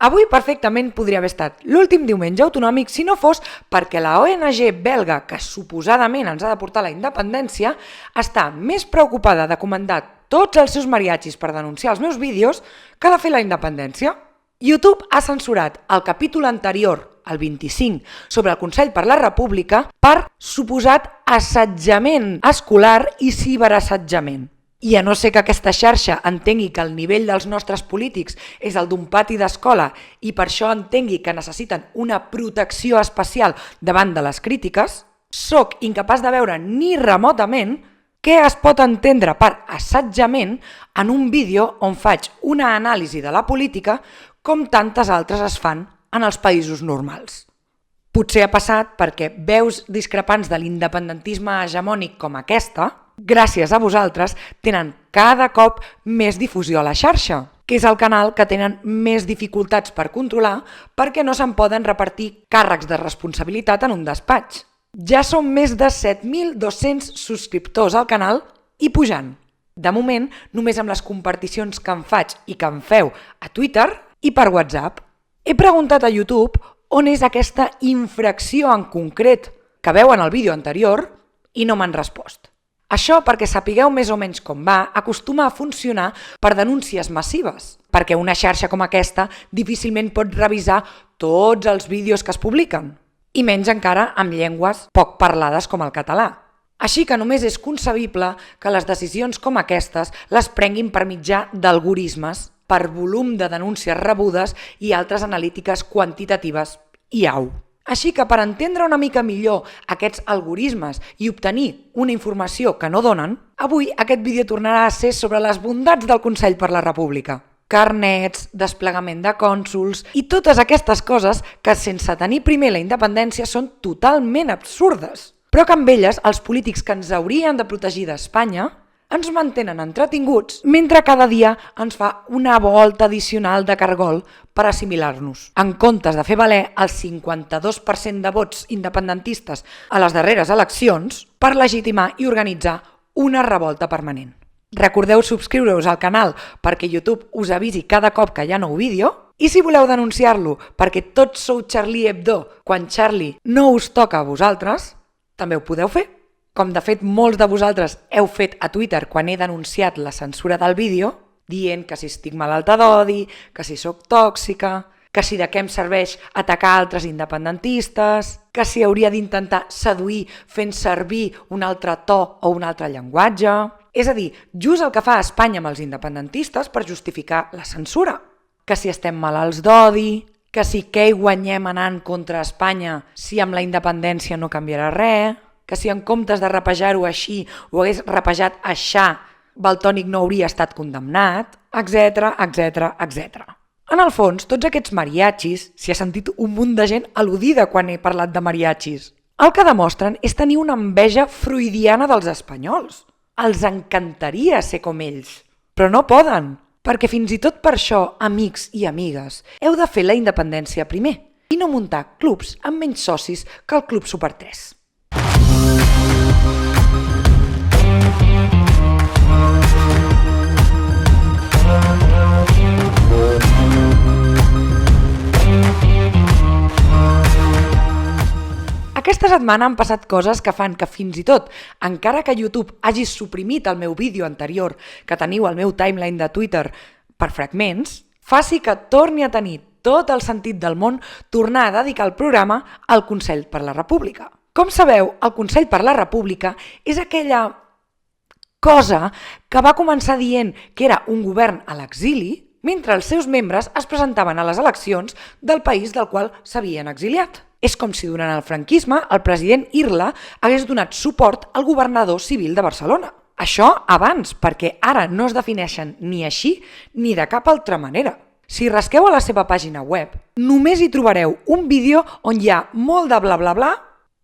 Avui perfectament podria haver estat l'últim diumenge autonòmic si no fos perquè la ONG belga, que suposadament ens ha de portar la independència, està més preocupada de comandar tots els seus mariachis per denunciar els meus vídeos que de fer la independència. YouTube ha censurat el capítol anterior, el 25, sobre el Consell per la República per suposat assetjament escolar i ciberassetjament. I a no ser que aquesta xarxa entengui que el nivell dels nostres polítics és el d'un pati d'escola i per això entengui que necessiten una protecció especial davant de les crítiques, sóc incapaç de veure ni remotament què es pot entendre per assetjament en un vídeo on faig una anàlisi de la política com tantes altres es fan en els països normals. Potser ha passat perquè veus discrepants de l'independentisme hegemònic com aquesta, gràcies a vosaltres, tenen cada cop més difusió a la xarxa, que és el canal que tenen més dificultats per controlar perquè no se'n poden repartir càrrecs de responsabilitat en un despatx. Ja som més de 7.200 subscriptors al canal i pujant. De moment, només amb les comparticions que em faig i que em feu a Twitter i per WhatsApp. He preguntat a YouTube on és aquesta infracció en concret que veuen al vídeo anterior i no m'han respost. Això, perquè sapigueu més o menys com va, acostuma a funcionar per denúncies massives, perquè una xarxa com aquesta difícilment pot revisar tots els vídeos que es publiquen, i menys encara amb llengües poc parlades com el català. Així que només és concebible que les decisions com aquestes les prenguin per mitjà d'algorismes, per volum de denúncies rebudes i altres analítiques quantitatives i au. Així que per entendre una mica millor aquests algorismes i obtenir una informació que no donen, avui aquest vídeo tornarà a ser sobre les bondats del Consell per la República. Carnets, desplegament de cònsols i totes aquestes coses que sense tenir primer la independència són totalment absurdes, però que amb elles els polítics que ens haurien de protegir d'Espanya ens mantenen entretinguts mentre cada dia ens fa una volta addicional de cargol per assimilar-nos, en comptes de fer valer el 52% de vots independentistes a les darreres eleccions per legitimar i organitzar una revolta permanent. Recordeu subscriure-us al canal perquè YouTube us avisi cada cop que hi ha nou vídeo i si voleu denunciar-lo perquè tots sou Charlie Hebdo quan Charlie no us toca a vosaltres, també ho podeu fer. Com de fet molts de vosaltres heu fet a Twitter quan he denunciat la censura del vídeo, dient que si estic malalta d'odi, que si sóc tòxica, que si de què em serveix atacar altres independentistes, que si hauria d'intentar seduir fent servir un altre to o un altre llenguatge. És a dir, just el que fa Espanya amb els independentistes per justificar la censura. Que si estem malalts d'odi, que si què hi guanyem anant contra Espanya si amb la independència no canviarà res, que si en comptes de rapejar-ho així ho hagués rapejat aixà, Valtònyc no hauria estat condemnat, etc, etc, etc. En el fons, tots aquests mariachis, s'hi ha sentit un munt de gent al·ludida quan he parlat de mariachis, el que demostren és tenir una enveja freudiana dels espanyols. Els encantaria ser com ells, però no poden, perquè fins i tot per això, amics i amigues, heu de fer la independència primer i no muntar clubs amb menys socis que el Club Super 3. Aquesta setmana han passat coses que fan que fins i tot, encara que YouTube hagi suprimit el meu vídeo anterior que teniu al meu timeline de Twitter per fragments, faci que torni a tenir tot el sentit del món tornar a dedicar el programa al Consell per la República. Com sabeu, el Consell per la República és aquella cosa que va començar dient que era un govern a l'exili mentre els seus membres es presentaven a les eleccions del país del qual s'havien exiliat. És com si durant el franquisme el president Irla hagués donat suport al governador civil de Barcelona. Això abans, perquè ara no es defineixen ni així ni de cap altra manera. Si rasqueu a la seva pàgina web, només hi trobareu un vídeo on hi ha molt de bla bla bla,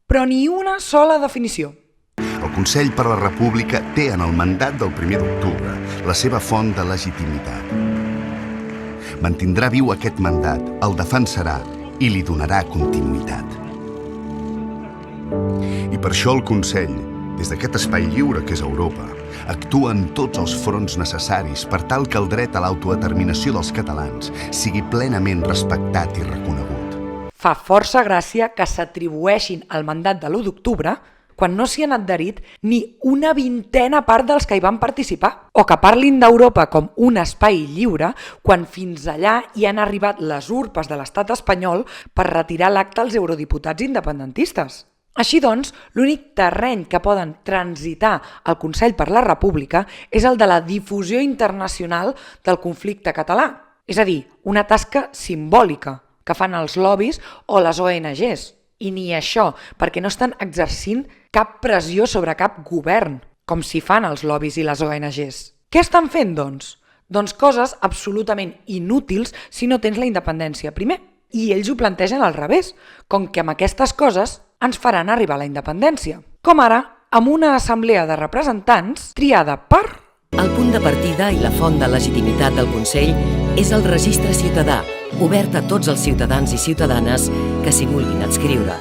però ni una sola definició. El Consell per la República té en el mandat del 1 d'octubre la seva font de legitimitat. Mantindrà viu aquest mandat, el defensarà i li donarà continuïtat. I per això el Consell, des d'aquest espai lliure que és Europa, Actua en tots els fronts necessaris per tal que el dret a l'autodeterminació dels catalans sigui plenament respectat i reconegut. Fa força gràcia que s'atribueixin al mandat de l'1 d'octubre quan no s'hi han adherit ni una vintena part dels que hi van participar, o que parlin d'Europa com un espai lliure quan fins allà hi han arribat les urpes de l'estat espanyol per retirar l'acte als eurodiputats independentistes. Així doncs, l'únic terreny que poden transitar al Consell per la República és el de la difusió internacional del conflicte català, és a dir, una tasca simbòlica que fan els lobbies o les ONGs. I ni això, perquè no estan exercint cap pressió sobre cap govern, com si fan els lobbies i les ONGs. Què estan fent, doncs? Doncs coses absolutament inútils si no tens la independència primer. I ells ho plantegen al revés, com que amb aquestes coses ens faran arribar a la independència. Com ara, amb una assemblea de representants triada per... El punt de partida i la font de legitimitat del Consell és el registre ciutadà, obert a tots els ciutadans i ciutadanes que s'hi vulguin adscriure.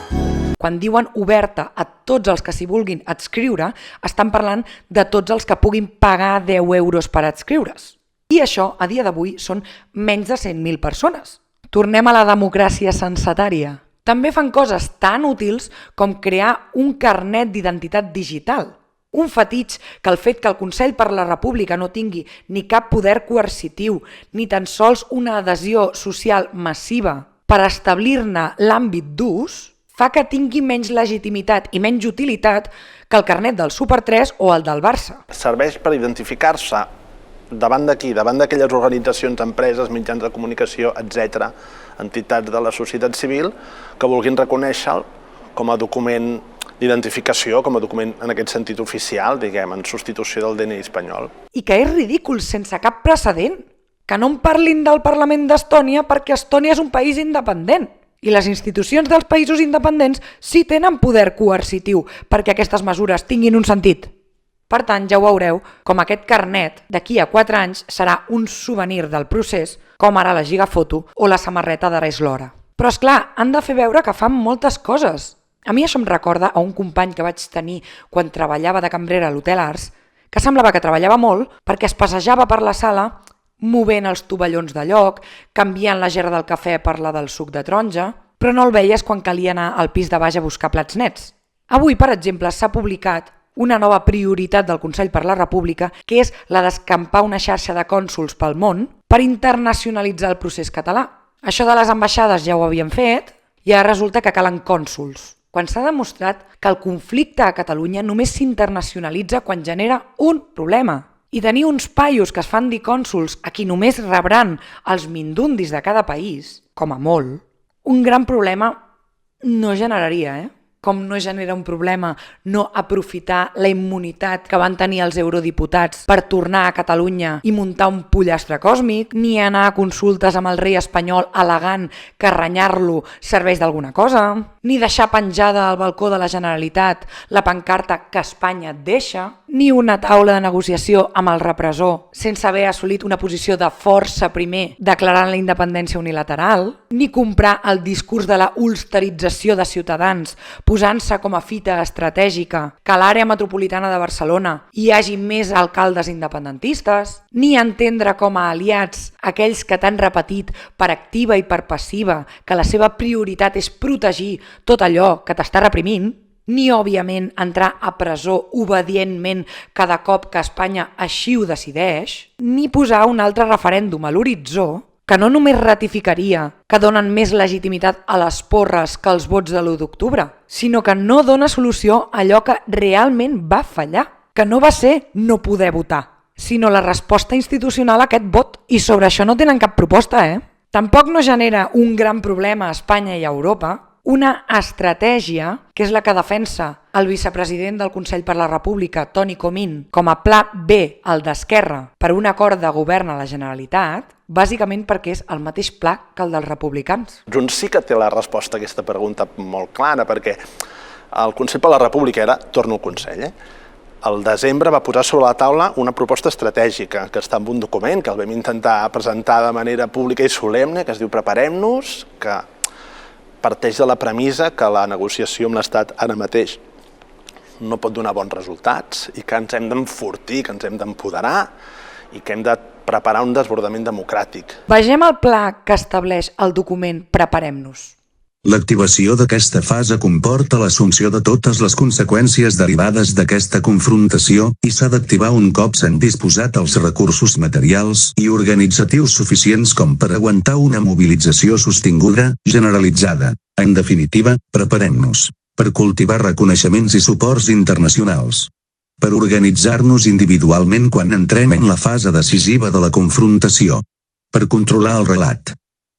Quan diuen oberta a tots els que s'hi vulguin adscriure, estan parlant de tots els que puguin pagar 10 euros per adscriure's. I això, a dia d'avui, són menys de 100.000 persones. Tornem a la democràcia censatària. També fan coses tan útils com crear un carnet d'identitat digital. Un fetitx que el fet que el Consell per la República no tingui ni cap poder coercitiu, ni tan sols una adhesió social massiva per establir-ne l'àmbit d'ús, fa que tingui menys legitimitat i menys utilitat que el carnet del Super 3 o el del Barça. Serveix per identificar-se davant d'aquí, davant d'aquelles organitzacions, empreses, mitjans de comunicació, etc., entitats de la societat civil, que vulguin reconèixer-lo com a document d'identificació, com a document en aquest sentit oficial, diguem, en substitució del DNI espanyol. I que és ridícul, sense cap precedent. Que no en parlin del Parlament d'Estònia perquè Estònia és un país independent. I les institucions dels països independents sí tenen poder coercitiu perquè aquestes mesures tinguin un sentit. Per tant, ja ho veureu, com aquest carnet d'aquí a 4 anys serà un souvenir del procés, com ara la gigafoto o la samarreta d'Ara és l'hora. Però és clar, han de fer veure que fan moltes coses. A mi això em recorda a un company que vaig tenir quan treballava de cambrera a l'Hotel Ars, que semblava que treballava molt perquè es passejava per la sala movent els tovallons de lloc, canviant la gerra del cafè per la del suc de taronja, però no el veies quan calia anar al pis de baix a buscar plats nets. Avui, per exemple, s'ha publicat una nova prioritat del Consell per la República, que és la d'escampar una xarxa de cònsols pel món per internacionalitzar el procés català. Això de les ambaixades ja ho havien fet i ara resulta que calen cònsols, quan s'ha demostrat que el conflicte a Catalunya només s'internacionalitza quan genera un problema. I tenir uns paios que es fan dir cònsols a qui només rebran els mindundis de cada país, com a molt, un gran problema no generaria, Com no genera un problema no aprofitar la immunitat que van tenir els eurodiputats per tornar a Catalunya i muntar un pollastre còsmic, ni anar a consultes amb el rei espanyol al·legant que renyar-lo serveix d'alguna cosa, ni deixar penjada al balcó de la Generalitat la pancarta que Espanya et deixa, ni una taula de negociació amb el repressor sense haver assolit una posició de força primer declarant la independència unilateral, ni comprar el discurs de la ulsterització de Ciutadans posant-se com a fita estratègica que a l'àrea metropolitana de Barcelona hi hagi més alcaldes independentistes, ni entendre com a aliats aquells que t'han repetit per activa i per passiva que la seva prioritat és protegir tot allò que t'està reprimint, ni, òbviament, entrar a presó obedientment cada cop que Espanya així ho decideix, ni posar un altre referèndum a l'horitzó que no només ratificaria que donen més legitimitat a les porres que els vots de l'1 d'octubre, sinó que no dona solució a allò que realment va fallar, que no va ser no poder votar, sinó la resposta institucional a aquest vot. I sobre això no tenen cap proposta, Tampoc no genera un gran problema a Espanya i a Europa una estratègia, que és la que defensa el vicepresident del Consell per la República, Toni Comín, com a pla B, el d'Esquerra, per un acord de govern a la Generalitat, bàsicament perquè és el mateix pla que el dels republicans. Junts sí que té la resposta a aquesta pregunta molt clara, perquè el Consell per la República era, torno al Consell, el desembre va posar sobre la taula una proposta estratègica que està en un document que el vam intentar presentar de manera pública i solemne, que es diu Preparem-nos, que parteix de la premissa que la negociació amb l'Estat ara mateix no pot donar bons resultats i que ens hem d'enfortir, que ens hem d'empoderar i que hem de preparar un desbordament democràtic. Vegem el pla que estableix el document Preparem-nos. L'activació d'aquesta fase comporta l'assumpció de totes les conseqüències derivades d'aquesta confrontació i s'ha d'activar un cop s'han disposat els recursos materials i organitzatius suficients com per aguantar una mobilització sostinguda, generalitzada. En definitiva, preparem-nos per cultivar reconeixements i suports internacionals, per organitzar-nos individualment quan entrem en la fase decisiva de la confrontació, per controlar el relat,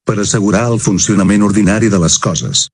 per assegurar el funcionament ordinari de les coses,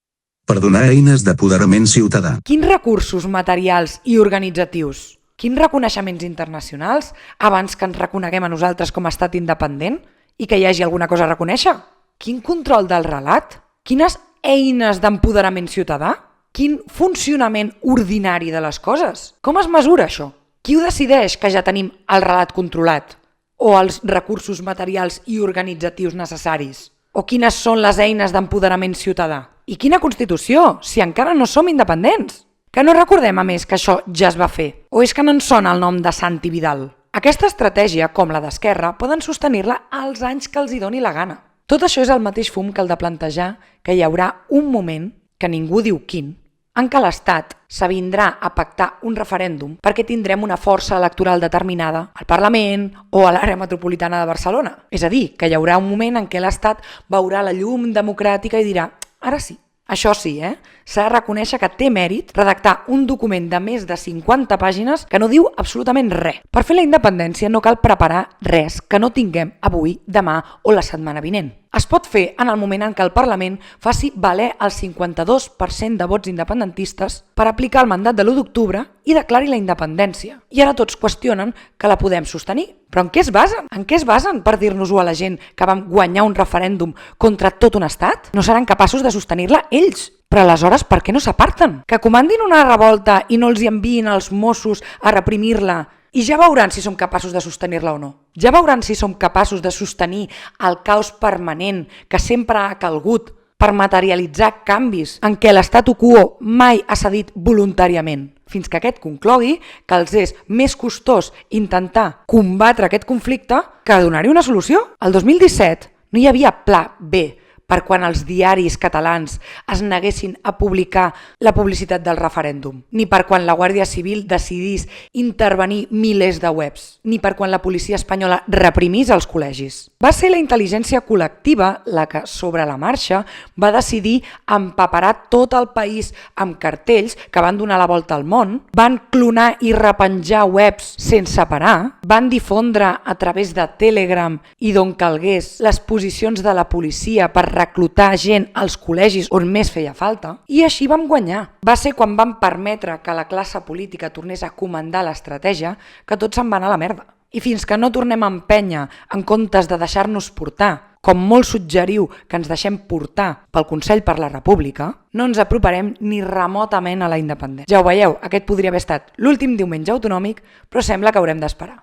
per donar eines d'apoderament ciutadà. Quins recursos materials i organitzatius? Quins reconeixements internacionals abans que ens reconeguem a nosaltres com a estat independent i que hi hagi alguna cosa a reconèixer? Quin control del relat? Quines eines d'empoderament ciutadà? Quin funcionament ordinari de les coses? Com es mesura això? Qui ho decideix que ja tenim el relat controlat? O els recursos materials i organitzatius necessaris? O quines són les eines d'empoderament ciutadà? I quina Constitució, si encara no som independents? Que no recordem, a més, que això ja es va fer? O és que no ens sona el nom de Santi Vidal? Aquesta estratègia, com la d'Esquerra, poden sostenir-la als anys que els hi doni la gana. Tot això és el mateix fum que el de plantejar que hi haurà un moment, que ningú diu quin, en què l'Estat s'avindrà a pactar un referèndum perquè tindrem una força electoral determinada al Parlament o a l'àrea metropolitana de Barcelona. És a dir, que hi haurà un moment en què l'Estat veurà la llum democràtica i dirà «ara sí». Això sí, s'ha de reconèixer que té mèrit redactar un document de més de 50 pàgines que no diu absolutament res. Per fer la independència no cal preparar res que no tinguem avui, demà o la setmana vinent. Es pot fer en el moment en què el Parlament faci valer el 52% de vots independentistes per aplicar el mandat de l'1 d'octubre i declari la independència. I ara tots qüestionen que la podem sostenir. Però en què es basen? En què es basen per dir-nos-ho a la gent que vam guanyar un referèndum contra tot un estat? No seran capaços de sostenir-la ells. Però aleshores per què no s'aparten? Que comandin una revolta i no els hi enviïn els Mossos a reprimir-la i ja veuran si som capaços de sostenir-la o no. Ja veuran si som capaços de sostenir el caos permanent que sempre ha calgut per materialitzar canvis en què l'statu quo mai ha cedit voluntàriament, fins que aquest conclogui que els és més costós intentar combatre aquest conflicte que donar-hi una solució. El 2017 no hi havia pla B per quan els diaris catalans es neguessin a publicar la publicitat del referèndum, ni per quan la Guàrdia Civil decidís intervenir milers de webs, ni per quan la policia espanyola reprimís els col·legis. Va ser la intel·ligència col·lectiva la que, sobre la marxa, va decidir empaperar tot el país amb cartells que van donar la volta al món, van clonar i repenjar webs sense parar, van difondre a través de Telegram i d'on calgués les posicions de la policia per reclutar gent als col·legis on més feia falta, i així vam guanyar. Va ser quan vam permetre que la classe política tornés a comandar l'estratègia que tot se'n va anar a la merda. I fins que no tornem a empènyer en comptes de deixar-nos portar, com molt suggeriu que ens deixem portar pel Consell per la República, no ens aproparem ni remotament a la independència. Ja ho veieu, aquest podria haver estat l'últim diumenge autonòmic, però sembla que haurem d'esperar.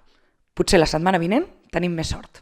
Potser la setmana vinent tenim més sort.